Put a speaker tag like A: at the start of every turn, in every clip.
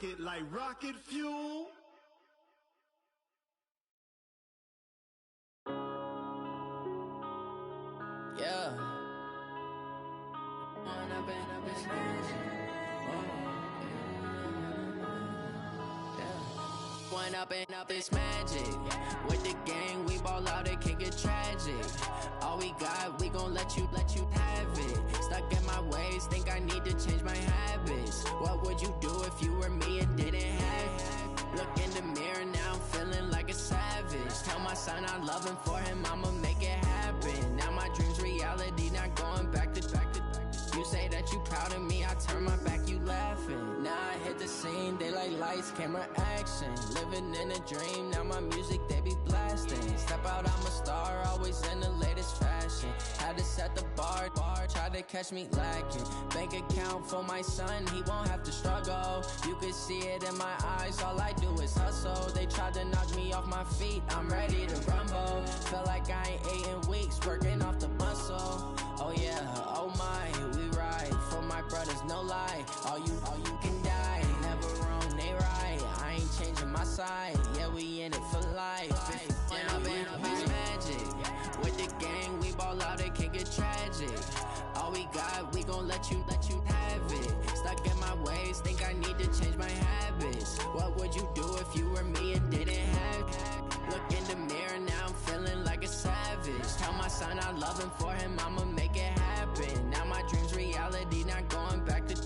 A: it like rocket fuel.
B: Yeah. One up and up, it's magic. With the gang, we ball out, it can get tragic. All we got, we gon' let you have it. Stuck in my ways, think I need to change my habits. What would you do if you were me and didn't have it? Look in the mirror, now I'm feeling like a savage. Tell my son I love him, for him I'ma make it happen. Now my dream's reality, not going back to. You say that you proud of me, I turn my back, you laughing. Now I hit the scene, they like lights, camera, action. Living in a dream, now my music, they be blasting. Step out, I'm a star, always in the latest fashion. Had to set the bar, try to catch me lacking. Bank account for my son, he won't have to struggle. You can see it in my eyes, all I do is hustle. They tried to knock me off my feet, I'm ready to rumble. Feel like I ain't ate in weeks, working off the muscle. Oh yeah, oh my, we ride for my brothers, no lie. All you can die, never wrong, they right. I ain't changing my side, yeah, we in it for life. When up and up is magic. With the gang, we ball out, it can get tragic. All we got, we gon' let you have it. Stuck in my ways, think I need to change my habits. What would you do if you were me and didn't have it? Look in the mirror, now I'm feeling like a savage. Tell my son I love him, for him I'ma make it happen. Now my dream's reality, not going back to.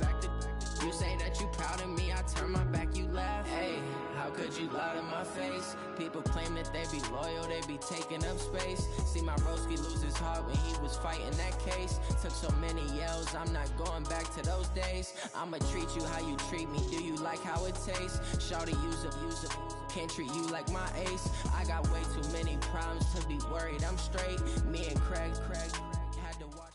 B: You say that you proud of me, I turn my back, you laugh. Hey, how could you lie to my face? People claim that they be loyal, they be taking up space. See my broski lose his heart when he was fighting that case. Took so many yells, I'm not going back to those days. I'ma treat you how you treat me, do you like how it tastes? Shawty, use it, can't treat you like my ace. I got way too many problems to be worried, I'm straight. Me and Craig had to watch.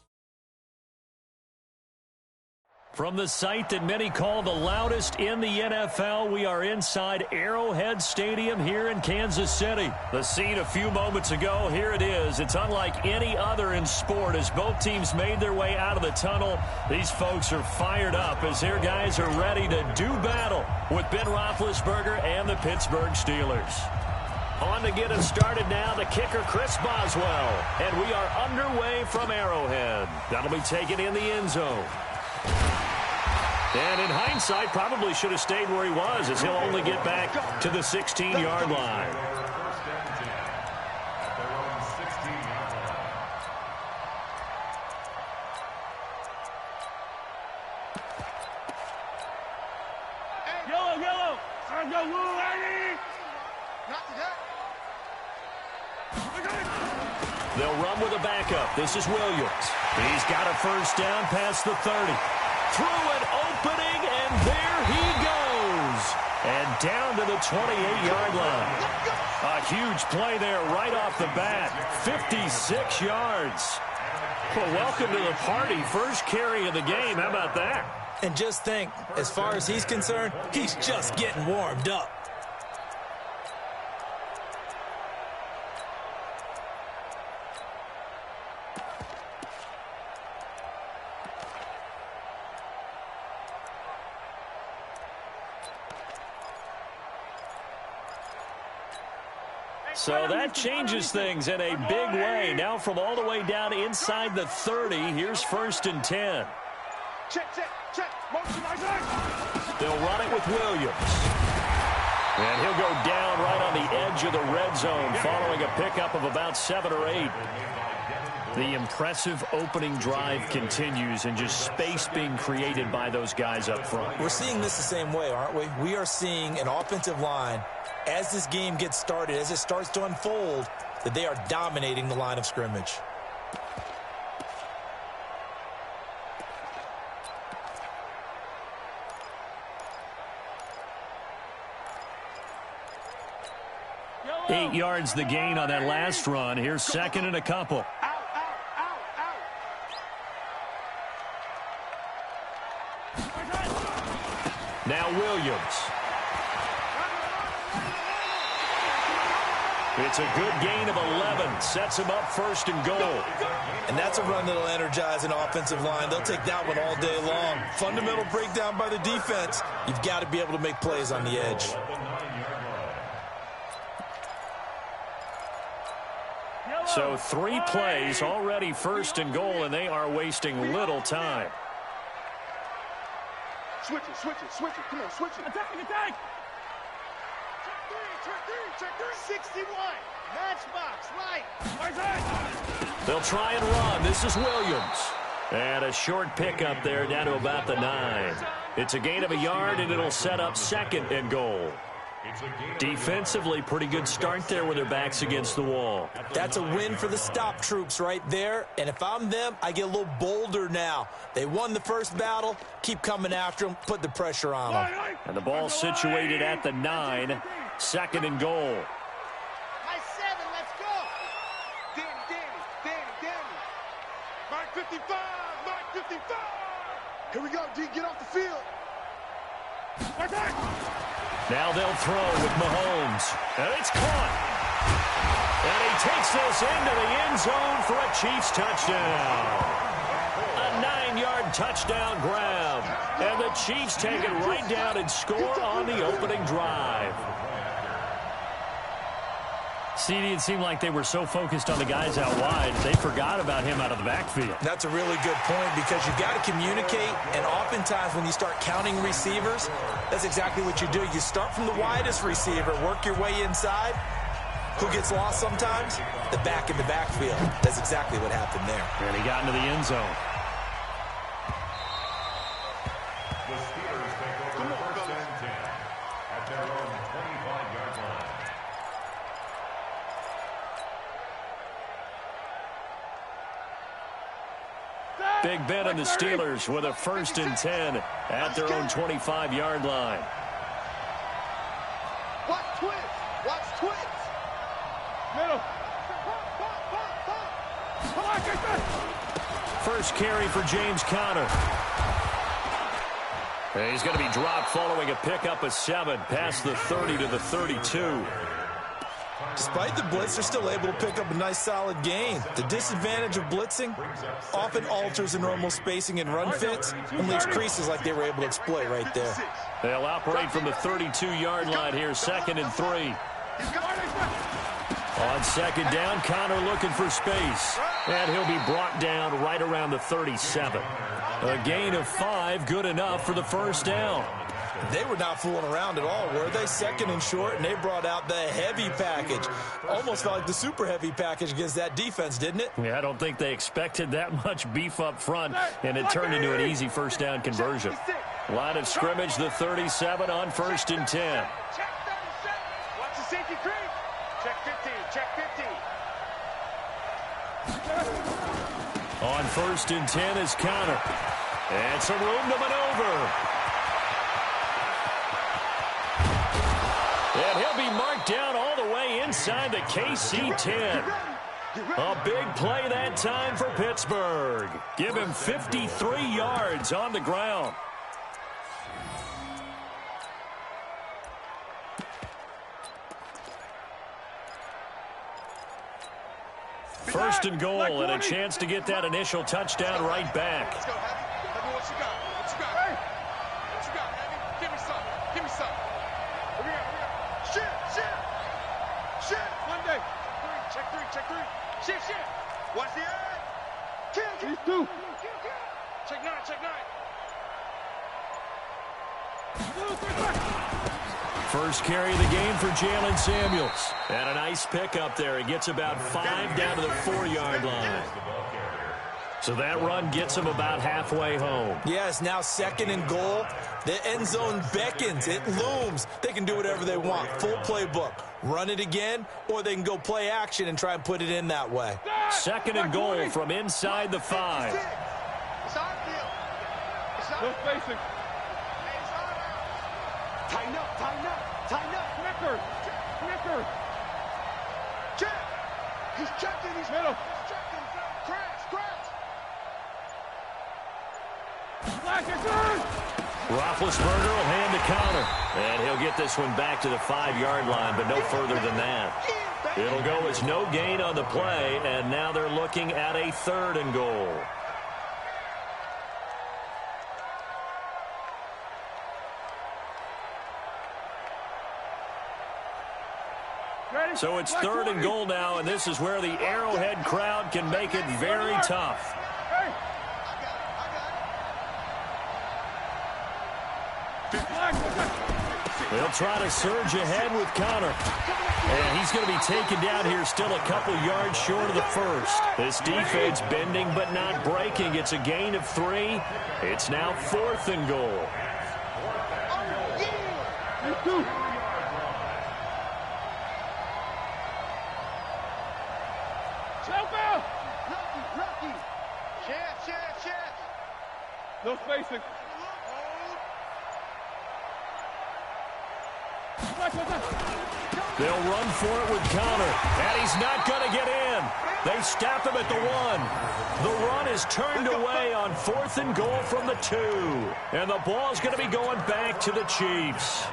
C: From the site that many call the loudest in the NFL, we are inside Arrowhead Stadium here in Kansas City. The scene a few moments ago, here it is. It's unlike any other in sport as both teams made their way out of the tunnel. These folks are fired up as their guys are ready to do battle with Ben Roethlisberger and the Pittsburgh Steelers. On to get us started now, the kicker, Chris Boswell. And we are underway from Arrowhead. That'll be taken in the end zone. And in hindsight, probably should have stayed where he was, as he'll only get back to the 16-yard line.
D: Yellow.
C: They'll run with a backup. This is Williams. He's got a first down past the 30. Through an opening, and there he goes. And down to the 28-yard line. A huge play there right off the bat. 56 yards. Well, welcome to the party. First carry of the game. How about that?
E: And just think, as far as he's concerned, he's just getting warmed up.
C: So that changes things in a big way. Now from all the way down inside the 30, here's 1st and 10.
D: Check.
C: They'll run it with Williams. And he'll go down right on the edge of the red zone following a pickup of about 7 or 8. The impressive opening drive continues and just space being created by those guys up front.
E: We're seeing this the same way, aren't we? We are seeing an offensive line, as this game gets started, as it starts to unfold, that they are dominating the line of scrimmage.
C: Yellow. 8 yards the gain on that last run. Here's 2nd and a couple. Now Williams. It's a good gain of 11. Sets him up first and goal.
E: And that's a run that'll energize an offensive line. They'll take that one all day long. Fundamental breakdown by the defense. You've got to be able to make plays on the edge.
C: So 3 plays already first and goal, and they are wasting little time.
A: Switch it, switch it, switch it. Come on, switch it.
D: Attacking, attack!
A: Check three. 61. Matchbox, right.
C: They'll try and run. This is Williams. And a short pickup there down to about the 9. It's a gain of a yard, and it'll set up second and goal. Defensively, pretty good start there with their backs against the wall.
E: That's a win for the stop troops right there. And if I'm them, I get a little bolder now. They won the first battle. Keep coming after them. Put the pressure on them.
C: And the ball situated at the 9. Second and goal.
A: High 7, let's go. Danny. Mark 55. Here we go, D. Get off the field.
C: Now they'll throw with Mahomes. And it's caught. And he takes this into the end zone for a Chiefs touchdown. A 9-yard touchdown grab. And the Chiefs take it right down and score on the opening drive. CD, it seemed like they were so focused on the guys out wide, they forgot about him out of the backfield.
E: That's a really good point because you've got to communicate, and oftentimes when you start counting receivers, that's exactly what you do. You start from the widest receiver, work your way inside. Who gets lost sometimes? The back in the backfield. That's exactly what happened there.
C: And he got into the end zone.
A: The Steelers take over first and 10 at their own 25-yard line.
C: Big Ben and the Steelers with a first and 10 at their own 25-yard line.
A: Watch twins.
D: Middle.
C: First carry for James Conner. And he's going to be dropped following a pickup of 7 past the 30 to the 32.
E: Despite the blitz, they're still able to pick up a nice solid gain. The disadvantage of blitzing often alters the normal spacing and run fits and leaves creases like they were able to exploit right there.
C: They'll operate from the 32-yard line here, second and 3. On second down, Conner looking for space. And he'll be brought down right around the 37. A gain of 5, good enough for the first down.
E: They were not fooling around at all, were they? Second and short, and they brought out the heavy package. Almost felt like the super heavy package against that defense, didn't it?
C: Yeah, I don't think they expected that much beef up front, and it turned into an easy first down conversion. Line of scrimmage, the 37 on first and 10.
A: Check 37. Watch the safety creep. Check 50.
C: On first and 10 is Conner. And some room to maneuver. And he'll be marked down all the way inside the KC 10. A big play that time for Pittsburgh. Give him 53 yards on the ground. First and goal, and a chance to get that initial touchdown right back.
A: Let's go, Heavy. Heavy, what you got? What you got? Hey. What you got, Heavy? Give me some. Here we go. Shit.
D: One day.
A: Check three. Shit. Watch the eye. Kill.
D: These two.
A: Check 9.
C: First carry of the game for Jalen Samuels. And a nice pickup there. He gets about 5 down to the 4-yard line. So that run gets him about halfway home.
E: Yes, now second and goal. The end zone beckons. It looms. They can do whatever they want. Full playbook. Run it again, or they can go play action and try and put it in that way.
C: Second and goal from inside the 5.
A: It's our deal.
D: No spacing.
A: Tighten up.
D: Knicker.
A: Check. He's checking.
D: Middle.
A: He's checking. Crash.
C: Roethlisberger will hand to Conner. And he'll get this one back to the 5-yard line, but no further than that. It'll go as no gain on the play, and now they're looking at a 3rd and goal. So it's 3rd and goal now, and this is where the Arrowhead crowd can make it very tough. They'll try to surge ahead with Connor. And he's going to be taken down here still a couple yards short of the first. This defense bending but not breaking. It's a gain of 3. It's now 4th and goal.
D: No spacing.
C: They'll run for it with Connor, and he's not going to get in. They stop him at the 1. The run is turned away on 4th and goal from the 2. And the ball's going to be going back to the Chiefs.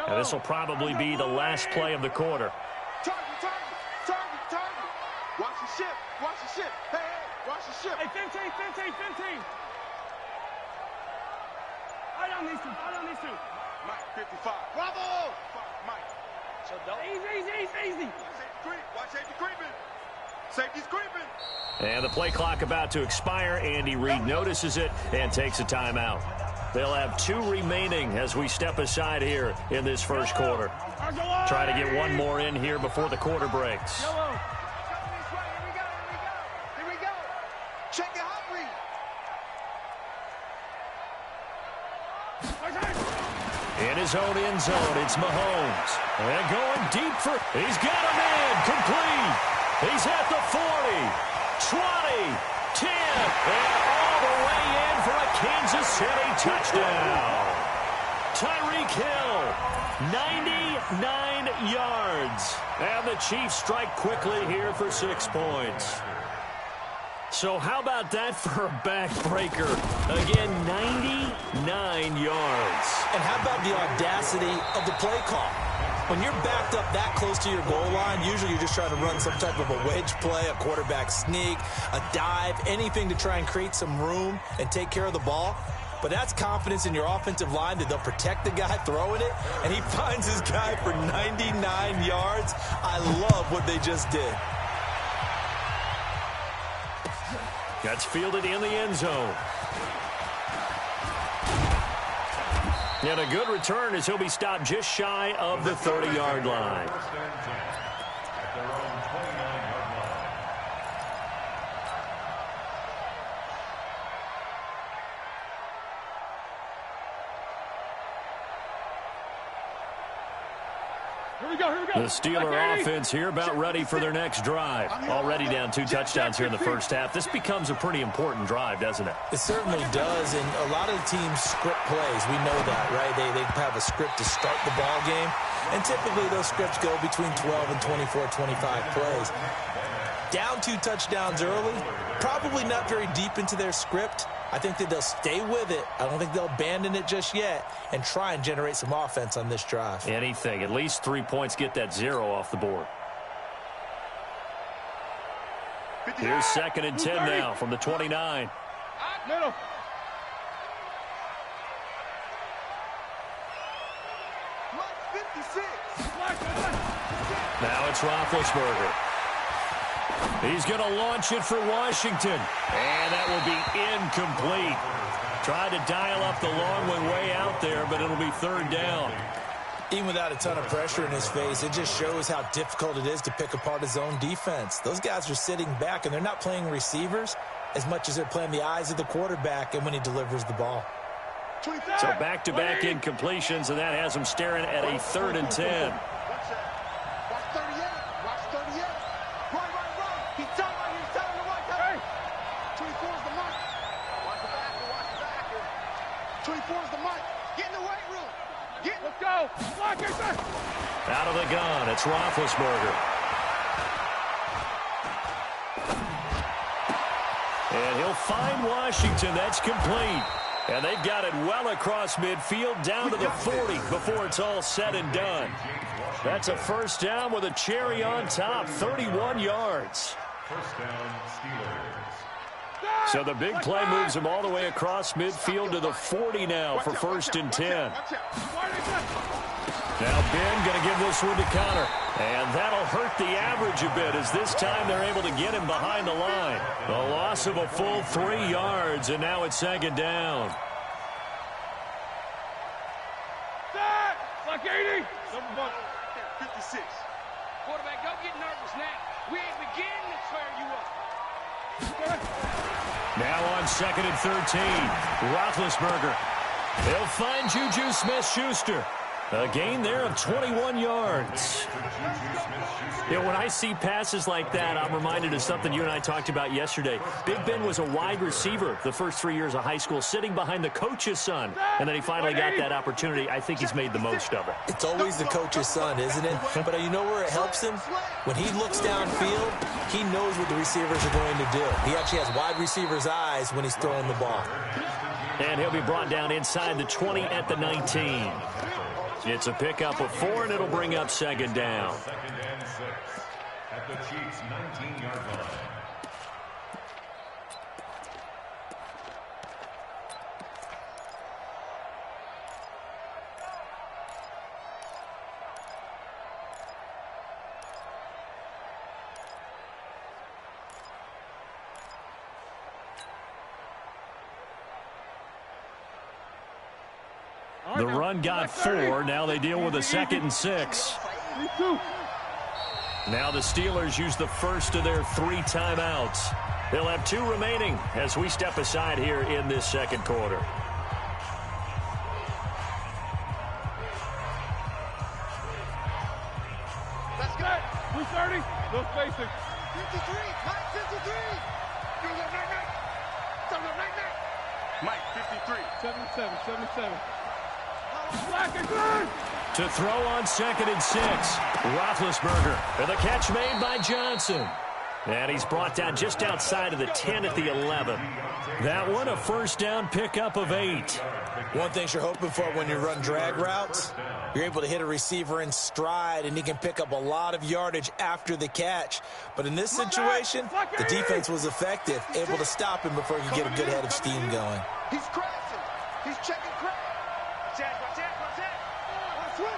C: And this will probably be the last play of the quarter.
A: Target. Watch the ship. Hey, watch the ship.
D: Hey, 15. I don't need to.
A: Mike, 55. Bravo! Mike.
D: So don't. Easy.
A: Watch safety creeping. Safety's creeping.
C: And the play clock about to expire. Andy Reid notices it and takes a timeout. They'll have 2 remaining as we step aside here in this first quarter. Try to get one more in here before the quarter breaks.
A: Here we go. Check it hot read.
C: In his own end zone, it's Mahomes. And going deep for... He's got him in. Complete. He's at the 40, 20, 10, and all the way in for a Kansas City touchdown. Tyreek Hill, 99 yards. And the Chiefs strike quickly here for 6 points. So how about that for a backbreaker? Again, 99 yards.
E: And how about the audacity of the play call? When you're backed up that close to your goal line, usually you're just trying to run some type of a wedge play, a quarterback sneak, a dive, anything to try and create some room and take care of the ball. But that's confidence in your offensive line that they'll protect the guy throwing it, and he finds his guy for 99 yards. I love what they just did.
C: That's fielded in the end zone. And a good return as he'll be stopped just shy of the 30-yard line. The Steeler offense here about ready for their next drive. Already down 2 touchdowns here in the first half. This becomes a pretty important drive, doesn't it?
E: It certainly does, and a lot of the teams script plays. We know that, right? They have a script to start the ball game, and typically those scripts go between 12 and 24, 25 plays. Down 2 touchdowns early, probably not very deep into their script. I think that they'll stay with it. I don't think they'll abandon it just yet and try and generate some offense on this drive.
C: Anything. At least 3 points, get that 0 off the board. Here's 2nd and 10 now from the 29.
D: Middle.
C: Now it's Roethlisberger. He's going to launch it for Washington. And that will be incomplete. Tried to dial up the long one way out there, but it'll be 3rd down.
E: Even without a ton of pressure in his face, it just shows how difficult it is to pick apart his own defense. Those guys are sitting back, and they're not playing receivers as much as they're playing the eyes of the quarterback and when he delivers the ball.
C: So back-to-back incompletions, and that has him staring at a 3rd and 10.
D: Let's go. Block it, sir.
C: Out of the gun, it's Roethlisberger. And he'll find Washington. That's complete. And they've got it well across midfield down to the 40 before it's all said and done. That's a first down with a cherry on top, 31 yards.
F: First down, Steelers.
C: So the big play moves him all the way across midfield to the 40 now for first and 10. Now Ben going to give this one to Connor. And that'll hurt the average a bit as this time they're able to get him behind the line. The loss of a full 3 yards, and now it's second down.
D: Like 80.
A: 56.
D: Quarterback, don't get nervous now. We ain't beginning to tear you up.
C: Now on second and 13, Roethlisberger. They'll find Juju Smith-Schuster. A gain there of 21 yards. You know, when I see passes like that, I'm reminded of something you and I talked about yesterday. Big Ben was a wide receiver the first 3 years of high school, sitting behind the coach's son. And then he finally got that opportunity. I think he's made the most of it.
E: It's always the coach's son, isn't it? But you know where it helps him? When he looks downfield, he knows what the receivers are going to do. He actually has wide receiver's eyes when he's throwing the ball.
C: And he'll be brought down inside the 20 at the 19. It's a pickup of 4, and it'll bring up second down.
F: Second and 6 at the Chiefs' 19-yard line.
C: The run got 4. Now they deal with a second and 6. Now the Steelers use the first of their 3 timeouts. They'll have 2 remaining as we step aside here in this second quarter.
D: Let's go. 330. No spacing.
A: 53. Mike 53. Mike 53.
D: 77. 77.
C: To throw on second and 6, Roethlisberger. And the catch made by Johnson. And he's brought down just outside of the 10 at the 11. That one a first down pickup of 8.
E: One thing you're hoping for when you run drag routes, you're able to hit a receiver in stride, and he can pick up a lot of yardage after the catch. But in this situation, the defense was effective, able to stop him before he could get a good head of steam going.
A: He's crashing. He's checking crash. Watch out. Switch.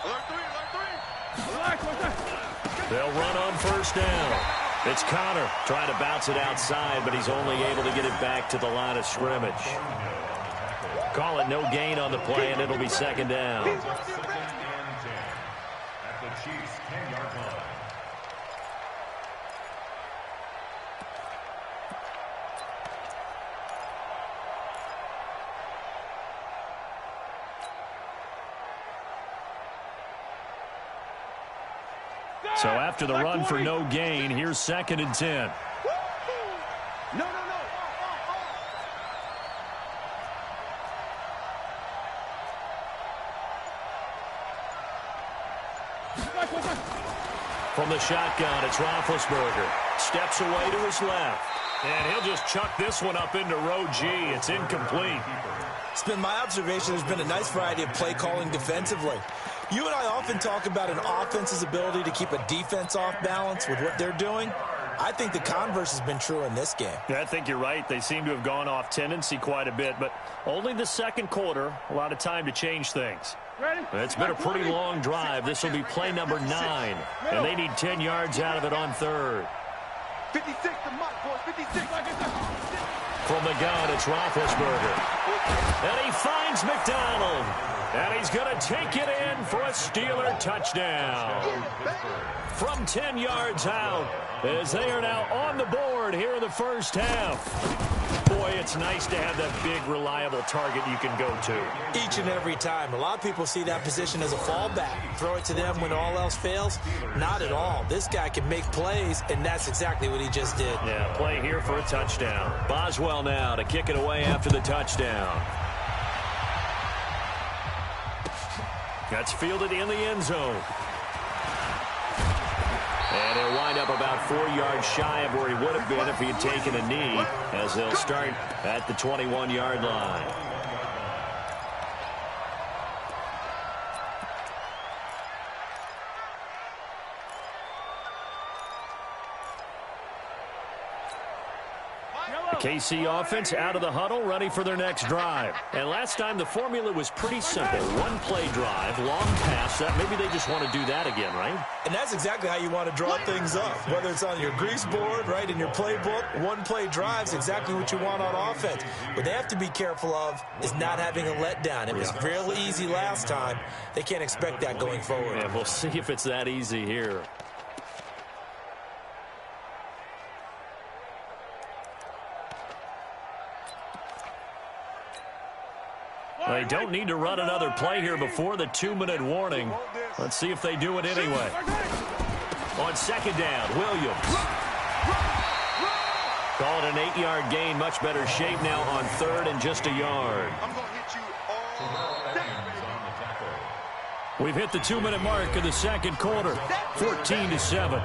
A: Alert 3.
C: They'll run on first down. It's Connor trying to bounce it outside, but he's only able to get it back to the line of scrimmage. Call it no gain on the play, and it'll be second down.
F: Second and 10 at the Chiefs' 10-yard line.
C: So after the run for no gain, here's second and 10.
A: No.
C: From the shotgun, it's Roethlisberger. Steps away to his left. And he'll just chuck this one up into row G. It's incomplete.
E: It's been my observation there's been a nice variety of play calling defensively. You and I often talk about an offense's ability to keep a defense off balance with what they're doing. I think the converse has been true in this game.
C: Yeah, I think you're right. They seem to have gone off tendency quite a bit, but only the second quarter, a lot of time to change things. It's been a pretty long drive. This will be play number 9, and they need 10 yards out of it on third.
A: 56 to Mike, boys. 56.
C: From the gun, it's Roethlisberger. And he finds McDonald. And he's going to take it in for a Steeler touchdown. From 10 yards out, as they are now on the board here in the first half. Boy, it's nice to have that big, reliable target you can go to.
E: Each and every time. A lot of people see that position as a fallback. Throw it to them when all else fails. Not at all. This guy can make plays, and that's exactly what he just did.
C: Yeah, play here for a touchdown. Boswell now to kick it away after the touchdown. That's fielded in the end zone. And he'll wind up about 4 yards shy of where he would have been if he had taken a knee, as they'll start at the 21-yard line. The KC offense out of the huddle, ready for their next drive. And last time the formula was pretty simple. One-play drive, long pass. Maybe they just want to do that again, right?
E: And that's exactly how you want to draw things up. Whether it's on your grease board, right, in your playbook, one-play drive's exactly what you want on offense. What they have to be careful of is not having a letdown. It was real easy last time. They can't expect that going forward.
C: And we'll see if it's that easy here. They don't need to run another play here before the 2-minute warning. Let's see if they do it anyway. On second down, Williams. Call it an 8-yard gain. Much better shape now on third and just a yard. We've hit the 2-minute mark of the second quarter. 14-7.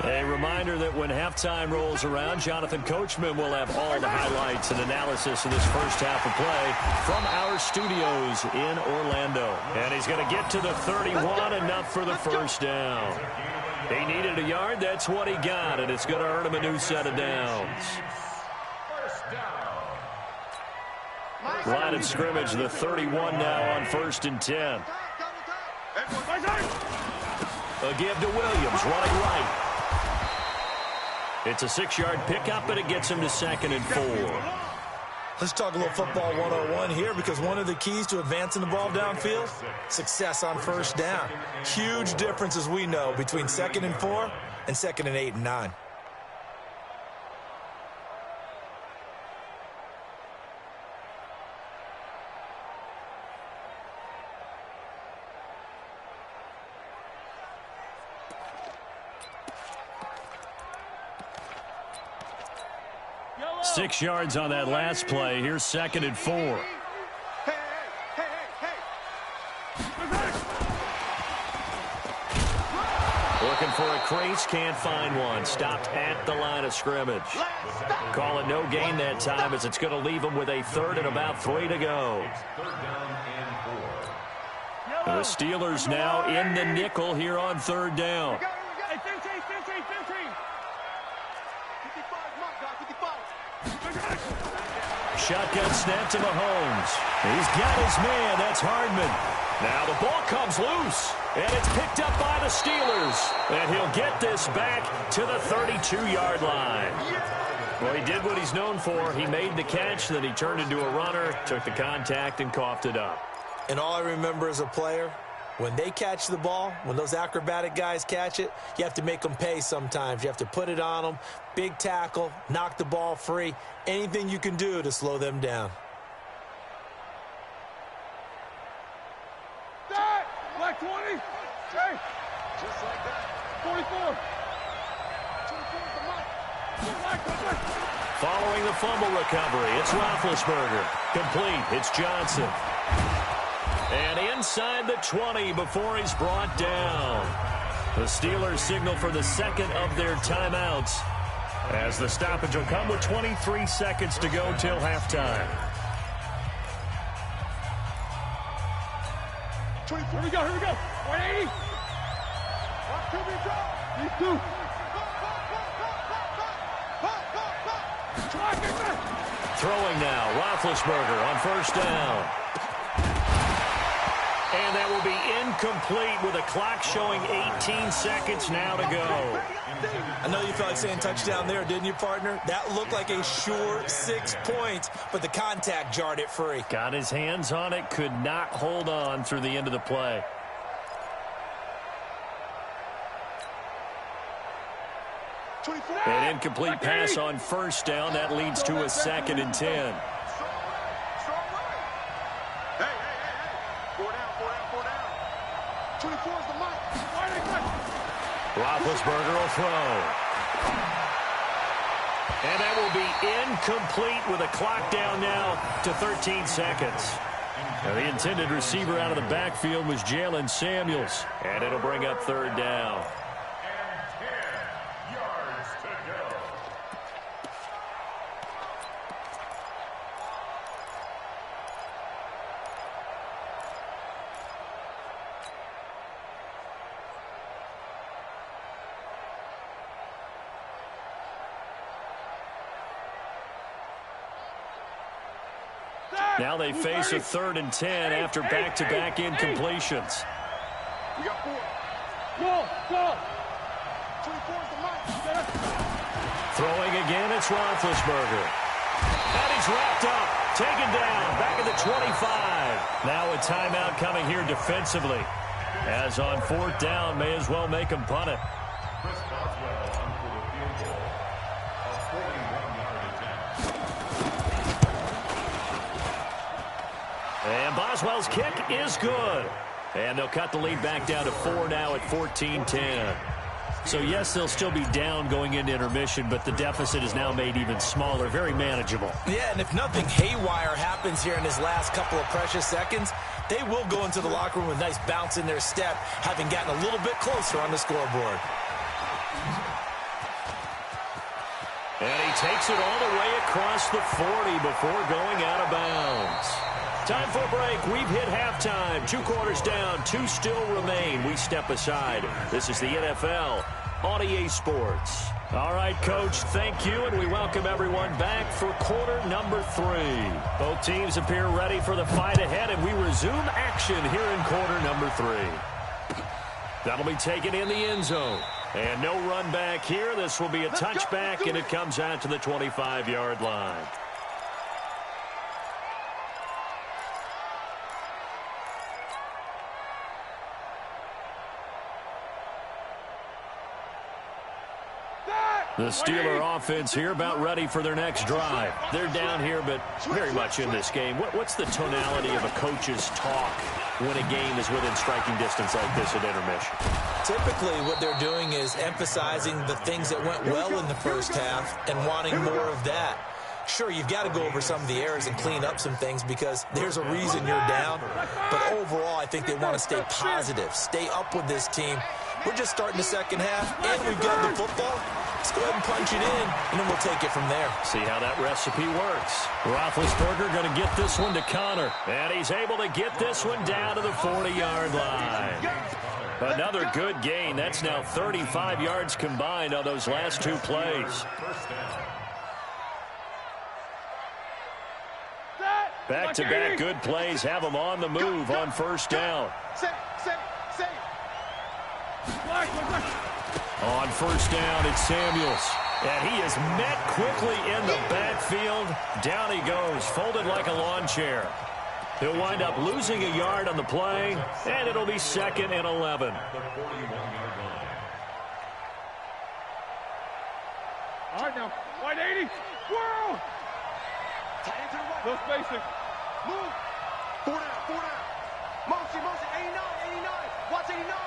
C: A reminder that when halftime rolls around, Jonathan Coachman will have all the highlights and analysis of this first half of play from our studios in Orlando. And he's going to get to the 31, enough for the first down. He needed a yard. That's what he got, and it's going to earn him a new set of downs. Line of scrimmage, the 31 now on 1st and 10. A give to Williams, running right. It's a 6-yard pickup, but it gets him to 2nd and 4.
E: Let's talk a little football 101 here, because one of the keys to advancing the ball downfield, success on first down. Huge difference, as we know, between 2nd and 4 and 2nd and 8 and 9.
C: Yellow. 6 yards on that last play. Here's 2nd and 4. Looking for a crease, can't find one. Stopped at the line of scrimmage. Call it no gain that time, as it's going to leave him with a 3rd and about 3 to go. The Steelers now in the nickel here on 3rd down. Shotgun snap to Mahomes. He's got his man. That's Hardman. Now the ball comes loose, and it's picked up by the Steelers. And he'll get this back to the 32-yard line. Well, he did what he's known for. He made the catch, then he turned into a runner, took the contact, and coughed it up.
E: And all I remember as a player, when they catch the ball, when those acrobatic guys catch it, you have to make them pay sometimes. You have to put it on them, big tackle, knock the ball free, anything you can do to slow them down.
D: Black 20. Hey. Just like that. 44.
C: Following the fumble recovery, it's Roethlisberger. Complete. It's Johnson. And inside the 20 before he's brought down. The Steelers signal for the 2nd of their timeouts, as the stoppage will come with 23 seconds to go till halftime.
D: Here we go, here we go. 180. These two.
C: Throwing now, Roethlisberger on 1st down. And that will be incomplete with a clock showing 18 seconds now to go.
E: I know you felt like saying touchdown there, didn't you, partner? That looked like a sure 6 points, but the contact jarred it free.
C: Got his hands on it, could not hold on through the end of the play. An incomplete pass on first down. That leads to a 2nd and 10. Roethlisberger will throw. And that will be incomplete with a clock down now to 13 seconds. Now the intended receiver out of the backfield was Jalen Samuels. And it'll bring up 3rd down. Now they face a 3rd and 10 after back-to-back incompletions.
A: We got 4. Go. 24 is the mark.
C: Throwing again, it's Roethlisberger. And he's wrapped up, taken down, back at the 25. Now a timeout coming here defensively. As on 4th down, may as well make him punt it. And Boswell's kick is good. And they'll cut the lead back down to 4 now at 14-10. So, yes, they'll still be down going into intermission, but the deficit is now made even smaller, very manageable.
E: Yeah, and if nothing haywire happens here in his last couple of precious seconds, they will go into the locker room with a nice bounce in their step, having gotten a little bit closer on the scoreboard.
C: And he takes it all the way across the 40 before going out of bounds. Time for a break. We've hit halftime. 2 quarters down. 2 still remain. We step aside. This is the NFL on EA Sports. All right, Coach, thank you, and we welcome everyone back for quarter number 3. Both teams appear ready for the fight ahead, and we resume action here in quarter number 3. That'll be taken in the end zone. And no run back here. This will be a touchback, and it comes out to the 25-yard line. The Steeler offense here about ready for their next drive. They're down here, but very much in this game. What's the tonality of a coach's talk when a game is within striking distance like this at intermission?
E: Typically, what they're doing is emphasizing the things that went well in the first half and wanting more of that. Sure, you've got to go over some of the errors and clean up some things because there's a reason you're down. But overall, I think they want to stay positive, stay up with this team. We're just starting the second half, and we've got the football. Let's go ahead and punch it in, and then we'll take it from there.
C: See how that recipe works. Roethlisberger going to get this one to Connor. And he's able to get this one down to the 40-yard line. Another good gain. That's now 35 yards combined on those last 2 plays. Back-to-back good plays have them on the move on first down. On first down, it's Samuels. And he is met quickly in the backfield. Down he goes, folded like a lawn chair. He'll wind up losing a yard on the play, and it'll be 2nd and 11.
A: All right, now, wide 80. Whoa! No spacing. Move. 4 down. Motion, 89. Watch 89.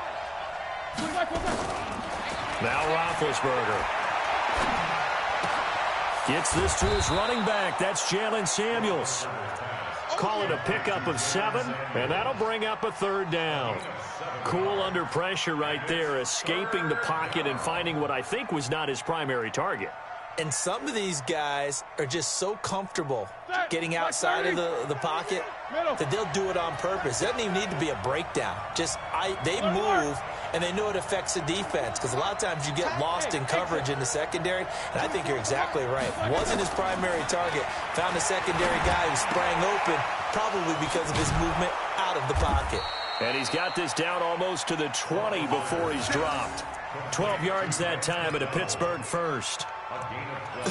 C: Now Roethlisberger gets this to his running back. That's Jalen Samuels. Call it a pickup of 7, and that'll bring up a 3rd down. Cool under pressure right there, escaping the pocket and finding what I think was not his primary target.
E: And some of these guys are just so comfortable getting outside of the pocket that they'll do it on purpose. It doesn't even need to be a breakdown. They move, and they know it affects the defense because a lot of times you get lost in coverage in the secondary, and I think you're exactly right. Wasn't his primary target. Found a secondary guy who sprang open, probably because of his movement out of the pocket.
C: And he's got this down almost to the 20 before he's dropped. 12 yards that time at a Pittsburgh first.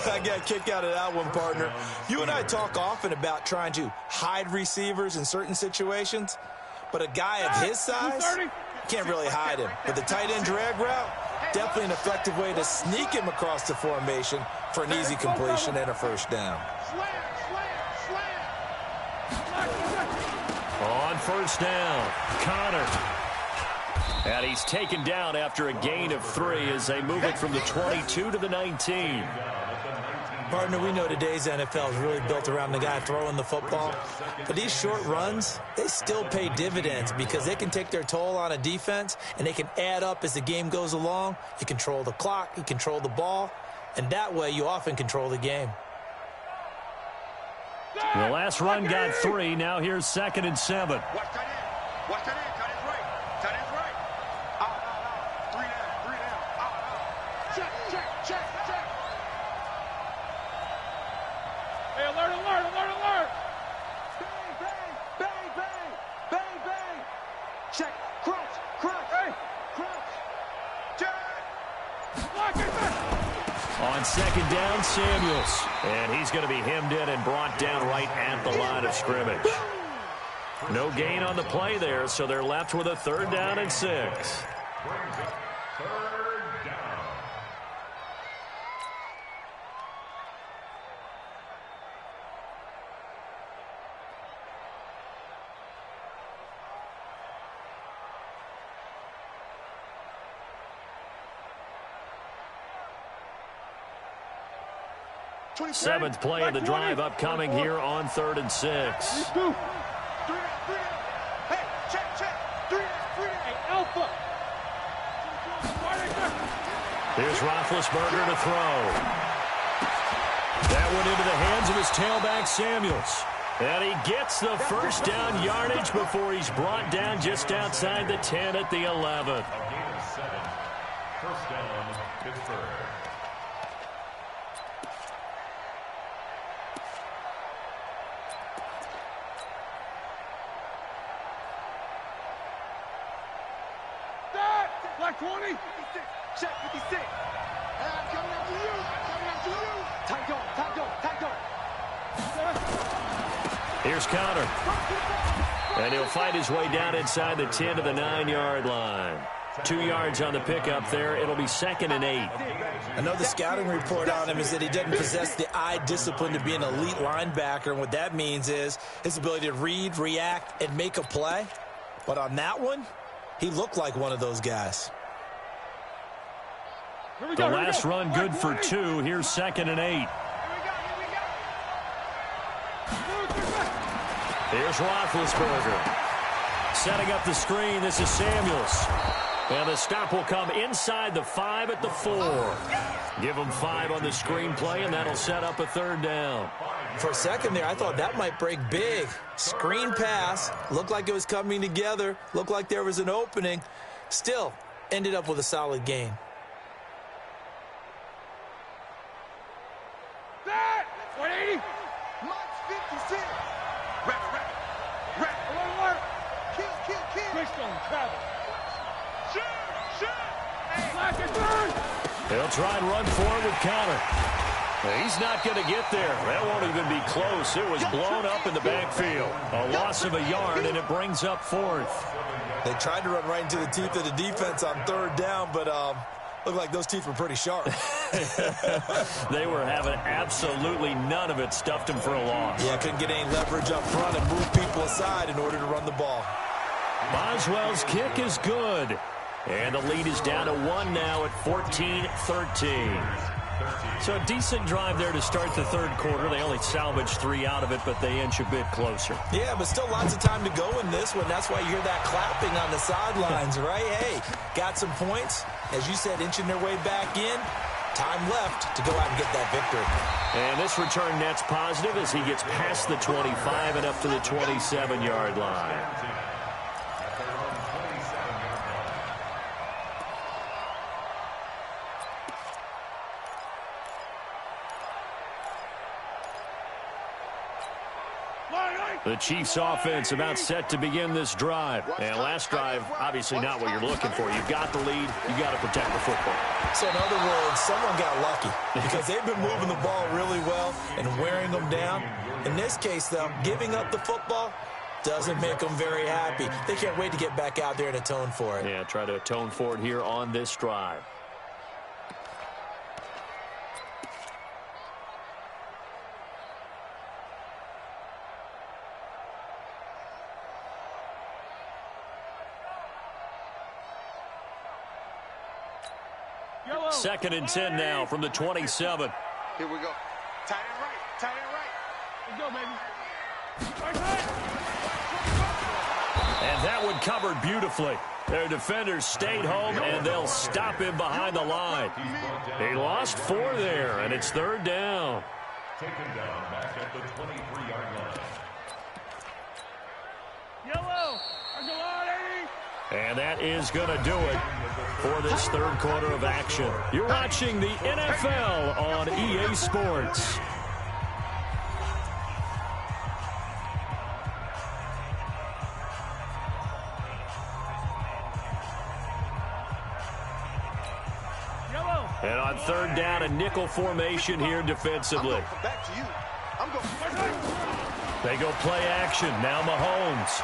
E: I got a kick out of that one, partner. You and I talk often about trying to hide receivers in certain situations, but a guy of his size can't really hide him. But the tight end drag route, Definitely an effective way to sneak him across the formation for an easy completion and a first down.
C: On first down, Connor. And he's taken down after a gain of 3 as they move it from the 22 to the 19.
E: Partner, we know today's NFL is really built around the guy throwing the football. But these short runs, they still pay dividends because they can take their toll on a defense and they can add up as the game goes along. You control the clock, you control the ball, and that way you often control the game.
C: The last run got 3. Now here's 2nd and 7.
A: Watch that in. Watch that in. Tight end's right. Tight end's right. Out. 3 down. 3 down. Out. Check.
D: Hey, alert.
A: Bang. Check. Crunch. Hey. Crunch. Check.
D: Block it back.
C: On 2nd down, Samuels. And he's going to be hemmed in and brought down right at the line of scrimmage. No gain on the play there, so they're left with a 3rd down and 6.
F: Brings up 3rd down.
C: Seventh play of the drive upcoming here on 3rd and 6.
A: 3 down. Hey, check. 3 down.
D: Hey, Alpha.
C: Here's Roethlisberger to throw. That went into the hands of his tailback, Samuels. And he gets the first down yardage before he's brought down just outside the 10 at the 11.
F: A gain of 7. First down, Pittsburgh.
D: Black 20.
A: 56. Check 56. I'm coming after you. Tight dog.
C: Here's Connor. And he'll fight his way down inside the 10 to the 9-yard line. 2 yards on the pickup there. It'll be 2nd and 8.
E: I know the scouting report on him is that he doesn't possess the eye discipline to be an elite linebacker. And what that means is his ability to read, react, and make a play. But on that one, he looked like one of those guys.
C: The last run good for 2. Here's 2nd and 8. Here's Roethlisberger. Setting up the screen. This is Samuels. And the stop will come inside the 5 at the 4. Give him 5 on the screenplay, and that'll set up a 3rd down.
E: For a second there, I thought that might break big. Screen pass. Looked like it was coming together. Looked like there was an opening. Still, ended up with a solid gain.
D: That! 180.
A: March 56. Rap.
D: Alert.
A: Kill.
D: Christian travel.
A: Shoot.
D: Black and turn.
C: He'll try and run forward with Connor. He's not going to get there. That won't even be close. It was blown up in the backfield. A loss of a yard, and it brings up 4th.
E: They tried to run right into the teeth of the defense on 3rd down, but looked like those teeth were pretty sharp.
C: They were having absolutely none of it. Stuffed him for a loss.
E: Yeah, couldn't get any leverage up front and move people aside in order to run the ball.
C: Boswell's kick is good. And the lead is down to 1 now at 14-13. So a decent drive there to start the 3rd quarter. They only salvaged 3 out of it, but they inch a bit closer.
E: Yeah, but still lots of time to go in this one. That's why you hear that clapping on the sidelines, right? Hey, got some points. As you said, inching their way back in. Time left to go out and get that victory.
C: And this return net's positive as he gets past the 25 and up to the 27-yard line. The Chiefs offense about set to begin this drive. And last drive, obviously not what you're looking for. You've got the lead. You've got to protect the football.
E: So in other words, someone got lucky because they've been moving the ball really well and wearing them down. In this case, though, giving up the football doesn't make them very happy. They can't wait to get back out there and atone for it.
C: Yeah, try to atone for it here on this drive. 2nd and 10 now from the 27.
A: Here we go. Tight end right. Tight end right.
D: Let's go, baby.
C: And that one covered beautifully. Their defenders stayed home, and they'll stop him behind the line. He lost 4 there, and it's 3rd down.
F: Taken down back at the 23-yard line.
D: Yellow.
C: And that is going to do it for this 3rd quarter of action. You're watching the NFL on EA Sports. And on 3rd down, a nickel formation here defensively.
A: Back to you. I'm going.
C: They go play action. Now Mahomes.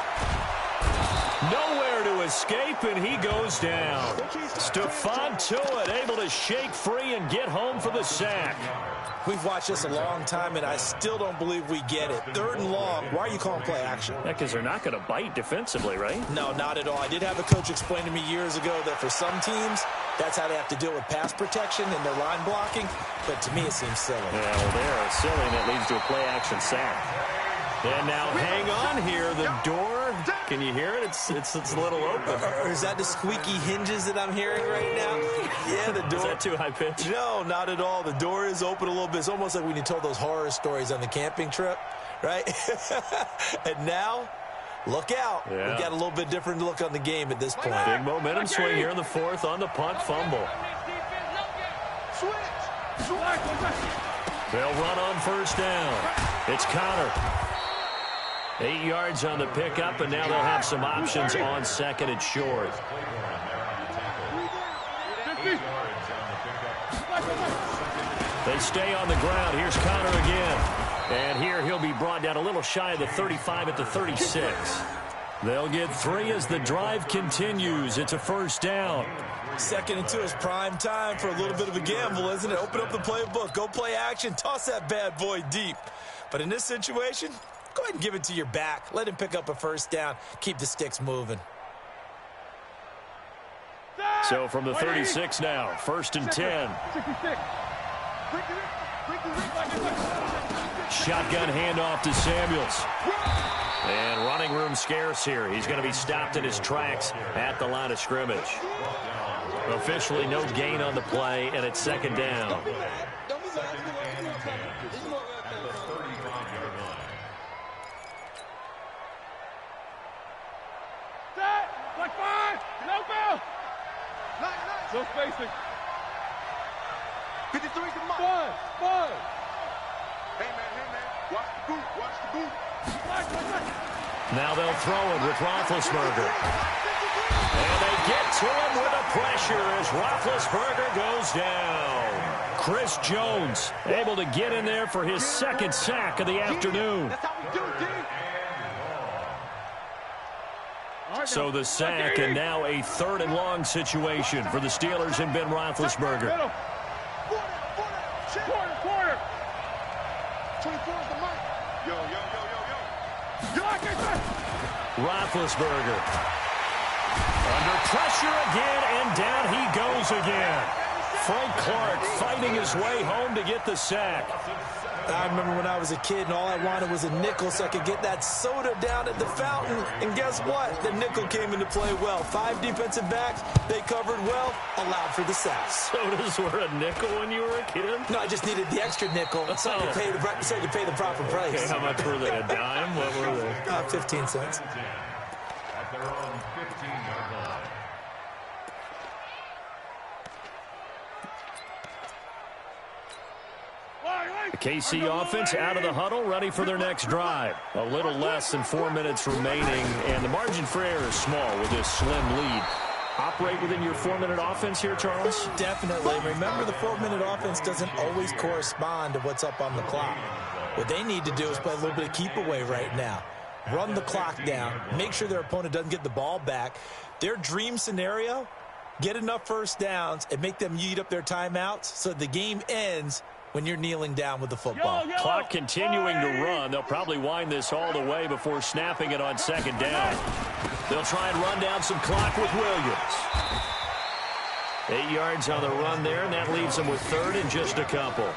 C: Nowhere to escape, and he goes down. Stephon Tuitt able to shake free and get home for the sack.
E: We've watched this a long time, and I still don't believe we get it. 3rd and long. Why are you calling play action?
C: Yeah, because they're not going to bite defensively, right?
E: No, not at all. I did have a coach explain to me years ago that for some teams, that's how they have to deal with pass protection and their line blocking. But to me, it seems silly.
C: Yeah, well, they're silly, and it leads to a play action sack. And now hang on here. The door, can you hear it? It's a little open.
E: Or is that the squeaky hinges that I'm hearing right now? Yeah, the door.
C: Is that too high pitch?
E: No, not at all. The door is open a little bit. It's almost like when you told those horror stories on the camping trip, right? And now, look out.
C: Yeah.
E: We've got a little bit different look on the game at this point.
C: Big momentum swing here in the 4th on the punt fumble. They'll run on 1st down. It's Connor. 8 yards on the pickup, and now they'll have some options on 2nd and short. They stay on the ground. Here's Connor again. And here he'll be brought down a little shy of the 35 at the 36. They'll get 3 as the drive continues. It's a 1st down.
E: 2nd and 2 is prime time for a little bit of a gamble, isn't it? Open up the playbook. Go play action. Toss that bad boy deep. But in this situation, go ahead and give it to your back. Let him pick up a 1st down. Keep the sticks moving.
C: So from the 36 now, 1st and 10. Shotgun handoff to Samuels. And running room scarce here. He's going to be stopped in his tracks at the line of scrimmage. Officially no gain on the play, and it's 2nd down.
D: Like 5. No foul. No spacing.
A: 53 to Mike.
D: 5.
A: Hey, man. Watch the boot. Watch the boot.
C: Now they'll throw it with Roethlisberger. And they get to him with the pressure as Roethlisberger goes down. Chris Jones able to get in there for his 2nd sack of the afternoon.
A: That's how we do it, D.
C: So the sack, and now a 3rd and long situation for the Steelers and Ben Roethlisberger.
D: Quarter.
A: 24 is the mic. Yo.
D: You like it, sir?
C: Roethlisberger under pressure again, and down he goes again. Frank Clark fighting his way home to get the sack.
E: I remember when I was a kid and all I wanted was a nickel so I could get that soda down at the fountain. And guess what? The nickel came into play well. 5 defensive backs, they covered well, allowed for the sack.
C: Sodas were a nickel when you were a kid?
E: No, I just needed the extra nickel so I could pay the proper price.
C: Okay, how much were they? A dime? What were they?
E: 15 cents.
F: At their own 15-yard line.
C: The KC offense out of the huddle, ready for their next drive. A little less than 4 minutes remaining, and the margin for error is small with this slim lead. Operate within your 4-minute offense here, Charles?
E: Definitely. Remember, the 4-minute offense doesn't always correspond to what's up on the clock. What they need to do is play a little bit of keep away right now. Run the clock down. Make sure their opponent doesn't get the ball back. Their dream scenario, get enough 1st downs and make them eat up their timeouts so the game ends when you're kneeling down with the football.
C: Clock continuing to run. They'll probably wind this all the way before snapping it on 2nd down. They'll try and run down some clock with Williams. 8 yards on the run there, and that leaves them with third and just a couple.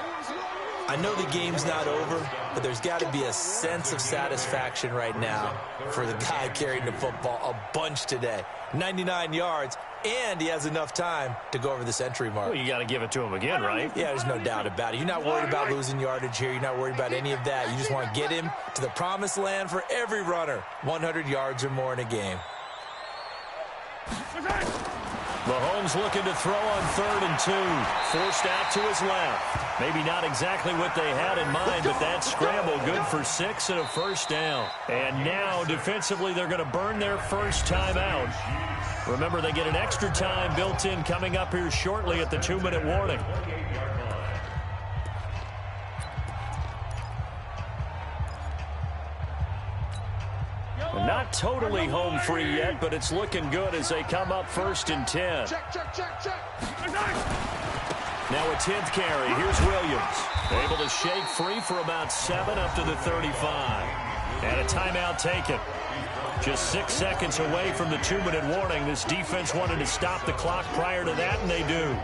E: I know the game's not over, but there's got to be a sense of satisfaction right now for the guy carrying the football a bunch today. 99 yards, and he has enough time to go over the century mark.
C: Well, you got to give it to him again, right?
E: Yeah, there's no doubt about it. You're not worried about losing yardage here. You're not worried about any of that. You just want to get him to the promised land for every runner. 100 yards or more in a game.
C: Mahomes looking to throw on 3rd and 2. Forced out to his left. Maybe not exactly what they had in mind, but that scramble good for 6 and a first down. And now, defensively, they're going to burn their first time out. Remember, they get an extra time built in coming up here shortly at the 2-minute warning. Not totally home free yet, but it's looking good as they come up 1st and 10.
A: Check.
C: Now a 10th carry. Here's Williams. Able to shake free for about 7 up to the 35. And a timeout taken. Just 6 seconds away from the 2-minute warning. This defense wanted to stop the clock prior to that, and they do.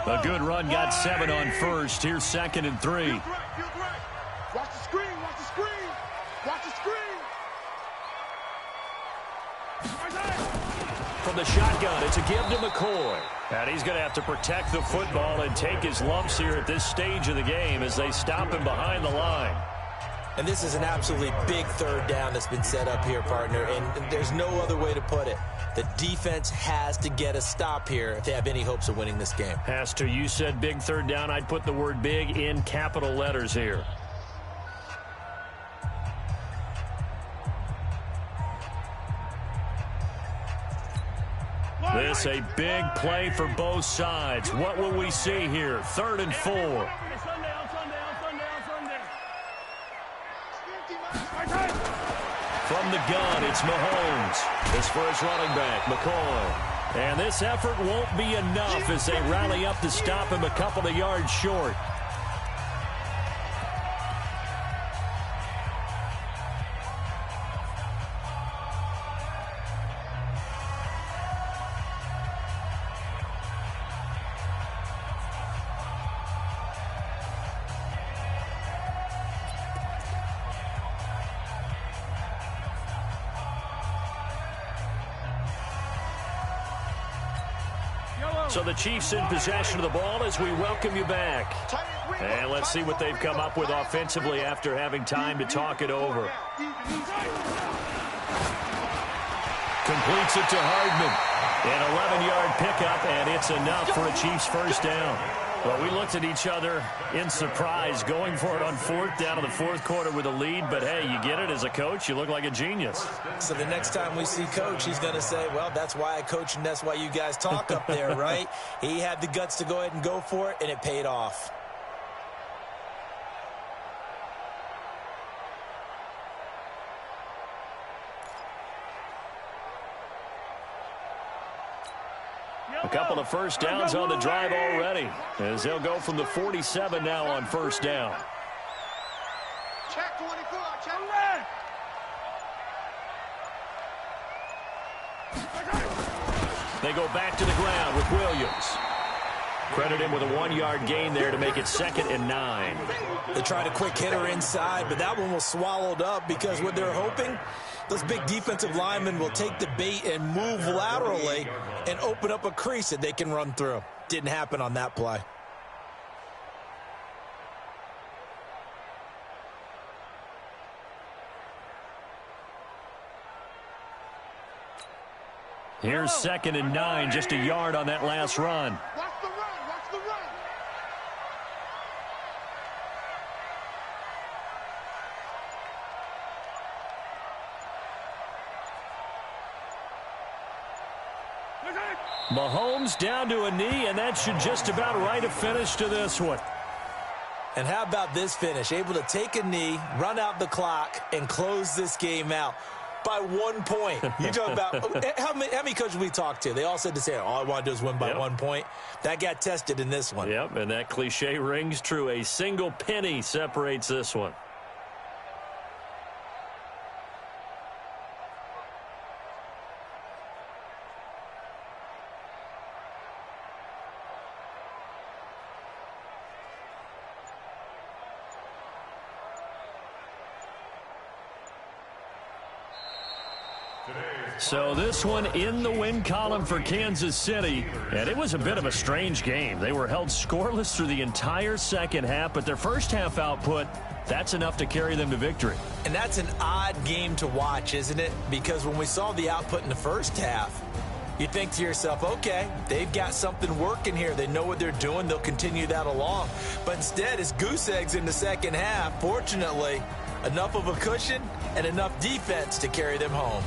C: A good run, got 7 on first. Here's 2nd and 3.
A: Watch the screen.
C: From the shotgun, it's a give to McCoy. And he's going to have to protect the football and take his lumps here at this stage of the game as they stop him behind the line.
E: And this is an absolutely big 3rd down that's been set up here, partner, and there's no other way to put it. The defense has to get a stop here if they have any hopes of winning this game.
C: Has to. You said big 3rd down. I'd put the word big in capital letters here. This a big play for both sides. What will we see here? 3rd and 4. From the gun, it's Mahomes. His first running back, McCoy. And this effort won't be enough as they rally up to stop him a couple of yards short. So the Chiefs in possession of the ball as we welcome you back. And let's see what they've come up with offensively after having time to talk it over. Completes it to Hardman. An 11-yard pickup, and it's enough for a Chiefs first down. Well, we looked at each other in surprise going for it on 4th down in the 4th quarter with a lead. But, hey, you get it as a coach. You look like a genius.
E: So the next time we see Coach, he's going to say, well, that's why I coach and that's why you guys talk up there, right? He had the guts to go ahead and go for it, and it paid off.
C: A couple of first downs on the drive already as they'll go from the 47 now on 1st down.
A: Check 24. Check.
C: They go back to the ground with Williams. Credit him with a 1-yard gain there to make it 2nd and 9.
E: They tried a quick hitter inside, but that one was swallowed up because what they're hoping, those big defensive linemen will take the bait and move laterally and open up a crease that they can run through. Didn't happen on that play.
C: Here's 2nd and 9, just a yard on that last run.
A: Watch the run. Watch the run.
C: Mahomes down to a knee, and that should just about write a finish to this one.
E: And how about this finish? Able to take a knee, run out the clock, and close this game out. by 1 point. You talk about how many coaches we talked to? They all said the same. All I want to do is win by 1 point. That got tested in this one.
C: Yep, and that cliche rings true. A single penny separates this one. So this one in the win column for Kansas City, and it was a bit of a strange game. They were held scoreless through the entire second half, but their first half output, that's enough to carry them to victory.
E: And that's an odd game to watch, isn't it? Because when we saw the output in the first half, you think to yourself, okay, they've got something working here. They know what they're doing. They'll continue that along. But instead, it's goose eggs in the second half. Fortunately, enough of a cushion and enough defense to carry them home.